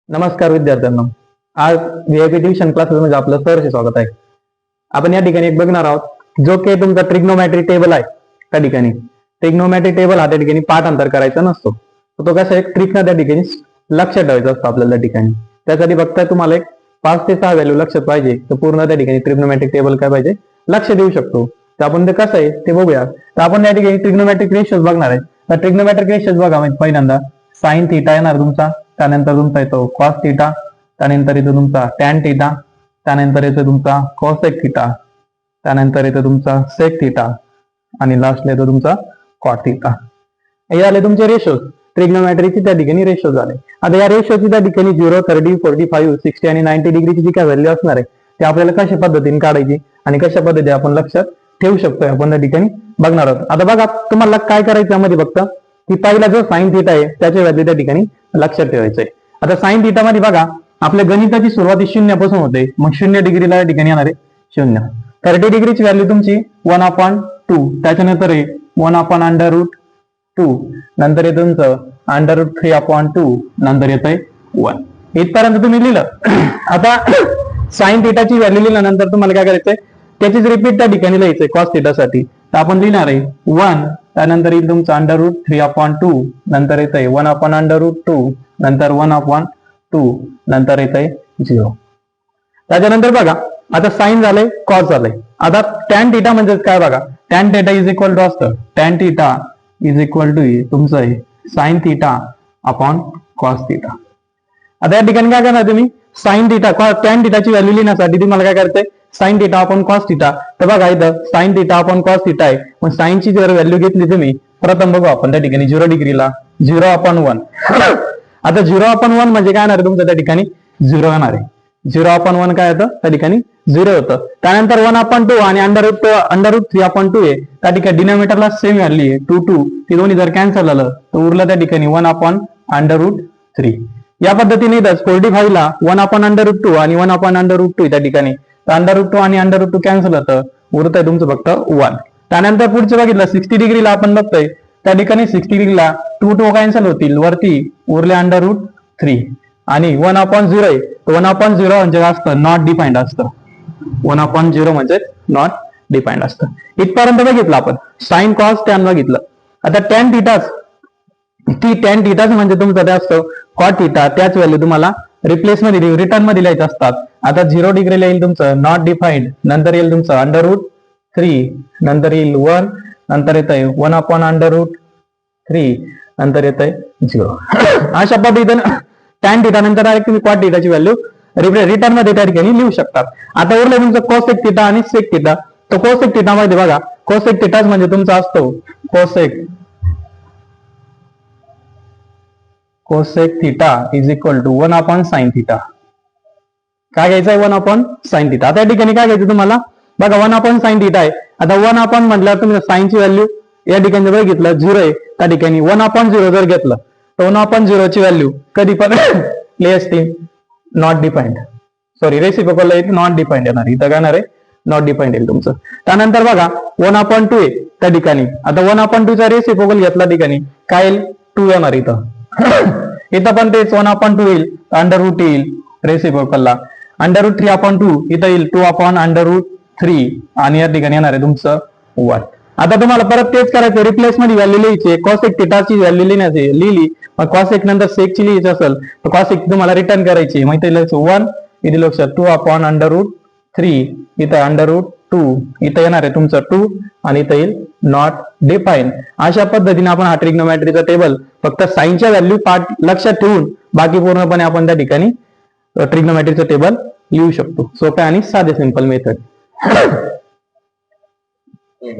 नमस्कार विद्यार्थ्यांना. आज व्हीआयपी ट्युशन क्लासेस मध्ये आपलं सहर्ष स्वागत आहे. आपण या ठिकाणी एक बघणार आहोत जो की तुमचा ट्रिग्नोमेट्री टेबल आहे. त्या ठिकाणी ट्रिग्नोमेट्री टेबल हा त्या ठिकाणी पाठांतर करायचा नसतो. तो कसा एक ट्रिक ना त्या ठिकाणी लक्षात ठेवायचा असतो आपल्याला. त्या ठिकाणी त्यासाठी फक्त तुम्हाला एक 5 ते 6 व्हॅल्यू लक्षात पाहिजे तर पूर्ण त्या ठिकाणी ट्रिग्नोमेट्रिक टेबल काय पाहिजे लक्ष देऊ शकतो. तर आपण ते कसं आहे ते बघूया. तर आपण या ठिकाणी ट्रिग्नोमेट्रिक रेशियोज बघणार आहे. तर ट्रिग्नोमेट्रिक रेशियोज बघा म्हणजे पहिल्यांदा साइन थीटा येणार तुमचा, त्यानंतर तुमचा येतो कॉस थीटा, त्यानंतर येतो तुमचा टॅन थीटा, त्यानंतर येतो तुमचा कॉसेक थीटा, त्यानंतर येतो तुमचा सेक थीटा आणि लास्टला येतो तुमचा कॉट थीटा. हे झाले तुमचे रेशोज. ट्रिग्नोमेट्रीचे त्या ठिकाणी रेशो झाले. आता या रेशोची त्या ठिकाणी 0, 30, 45, 60 आणि 90 डिग्रीची जी काय व्हॅल्यू असणार आहे ते आपल्याला कशा पद्धतीने काढायची आणि कशा पद्धतीने आपण लक्षात ठेवू शकतोय आपण त्या ठिकाणी बघणार आहोत. आता बघा तुम्हाला काय करायचं यामध्ये फक्त की पहिला जो साइन थीटा आहे त्याची व्हॅल्यू त्या ठिकाणी लक्षात ठेवायचंय. आता साइन थीटा मध्ये बघा आपल्या गणिताची सुरुवात 0 पासून होते. मग 0 डिग्रीला या ठिकाणी येणार आहे 0. 30 डिग्रीची व्हॅल्यू तुमची 1/2, त्याच्यानंतर आहे 1/√2, नंतर येतं तुमचं √3/2, नंतर येतंय 1. इथपर्यंत तुम्ही लिहिलं. आता साइन थीटाची व्हॅल्यू लिहिल्यानंतर तुम्हाला काय करायचंय त्याचीच रिपीट त्या ठिकाणी लिहायचंय कॉस थीटासाठी. तर आपण लिहिणार आहे 1, त्यानंतर येईल तुमचं √3/2, नंतर येतंय 1/√2, नंतर 1/2, नंतर येतंय 0. त्याच्यानंतर बघा आता साइन झालंय कॉस झालंय. आता टॅन थीटा म्हणजे काय बघा, tan theta is equal to असतं tan theta is equal to तुमचं आहे sine theta upon cos theta. आता या ठिकाणी काय करणार तुम्ही साइन थीटा टॅन थीटाची व्हॅल्यू लिहिण्यासाठी तुम्हाला काय करायचंय sine theta upon cos theta. तर बघा इथं sine theta upon cos theta आहे. मग साइनची जर व्हॅल्यू घेतली तुम्ही प्रथम बघू आपण त्या ठिकाणी 0 डिग्रीला 0/1. आता 0/1 म्हणजे काय येणार आहे तुमचं त्या ठिकाणी 0 येणार आहे. 0/1 काय येतं त्या ठिकाणी 0 होतं. त्यानंतर 1/2 आणि √3/2 आहे. त्या ठिकाणी डिनोमिनेटरला सेम व्हॅल्यू आहे 2, ती दोन्ही जर कॅन्सल झालं तर उरलं त्या ठिकाणी 1/√3. या पद्धतीने 45 ला 1/√2 आणि 1/√2 त्या ठिकाणी √2 आणि √2 कॅन्सल होतं, उरत आहे तुमचं फक्त 1. त्यानंतर पुढचं बघितलं 60 डिग्रीला आपण बघतोय त्या ठिकाणी 60 डिग्रीला 2 कॅन्सल होतील, वरती उरले √3 आणि 1/0 आहे. 1/0 म्हणजे असतं नॉट डिफाईन्ड असतं. 1/0 म्हणजे नॉट डिफाईन्ड असतं. इथपर्यंत बघितलं आपण साइन कॉस टॅन बघितलं. आता टॅन थीटाच म्हणजे तुमचं ते असतं कॉट थीटा. त्याच व्हॅल्यू तुम्हाला रिप्लेस मध्ये रिटर्न मध्ये लिहायचं असतात. आता 0 डिग्रीला येईल तुमचं नॉट डिफाईन्ड, नंतर येईल तुमचं √3, नंतर येईल 1, नंतर येत आहे 1/√3, नंतर येत आहे 0. अशा पद्धतीने टॅन थीटा नंतर डायरेक्ट तुम्ही कॉट थीटाची व्हॅल्यू रिटर्न मध्ये त्या ठिकाणी लिहू शकतात. आता उरलं तुमचं कोसेक थीटा आणि सेक थीटा. तर कोसेक थीटा मध्ये बघा कोसेक थीटाच म्हणजे तुमचा असतो cosec theta is equal to 1/sin theta. काय घ्यायचं आहे 1/sin थीटा. आता या ठिकाणी काय घ्यायचं तुम्हाला बघा 1/sin थीटा आहे. आता 1 म्हटल्यावर तुम्ही साइनची व्हॅल्यू या ठिकाणी बघितलं 0 आहे. त्या ठिकाणी 1/0 जर घेतलं तर 1/0 ची व्हॅल्यू कधी पण प्ले असते not defined, sorry reciprocal not defined येणार. इथं काय येणार आहे नॉट डिफाईन्ड येईल तुमचं. त्यानंतर बघा 1/2 आहे त्या ठिकाणी. आता 1/2 चा रेसिप्रोकल घेतला ठिकाणी काय येईल 2 येणार इथं. इथं पण तेच 1/2 येईल, √2 येईल रेसिप्रोकलला, √3/2 इथं येईल 2/√3 आणि या ठिकाणी येणार आहे तुमचं 1. आता तुम्हाला परत तेच करायचं रिप्लेस मध्ये व्हॅल्यू लिहायची. कॉसेक थीटाची व्हॅल्यू लिहिली, मग कॉसेक नंतर सेकची लिहायची असेल तर कॉसेक तुम्हाला रिटर्न करायची. मग इथे लिहायचं 1, इथे लक्षात 2/√3, इथं √2, इथं येणार आहे तुमचं 2 आणि इथं येईल नॉट डिफाईन. अशा पद्धतीने आपण हा ट्रिग्नोमेट्रीचा टेबल फक्त साइनच्या व्हॅल्यू पार्ट लक्षात ठेवून बाकी पूर्णपणे आपण त्या ठिकाणी ट्रिग्नोमेट्रीचं टेबल लिहू शकतो. सोप्या आणि साधे सिंपल मेथड.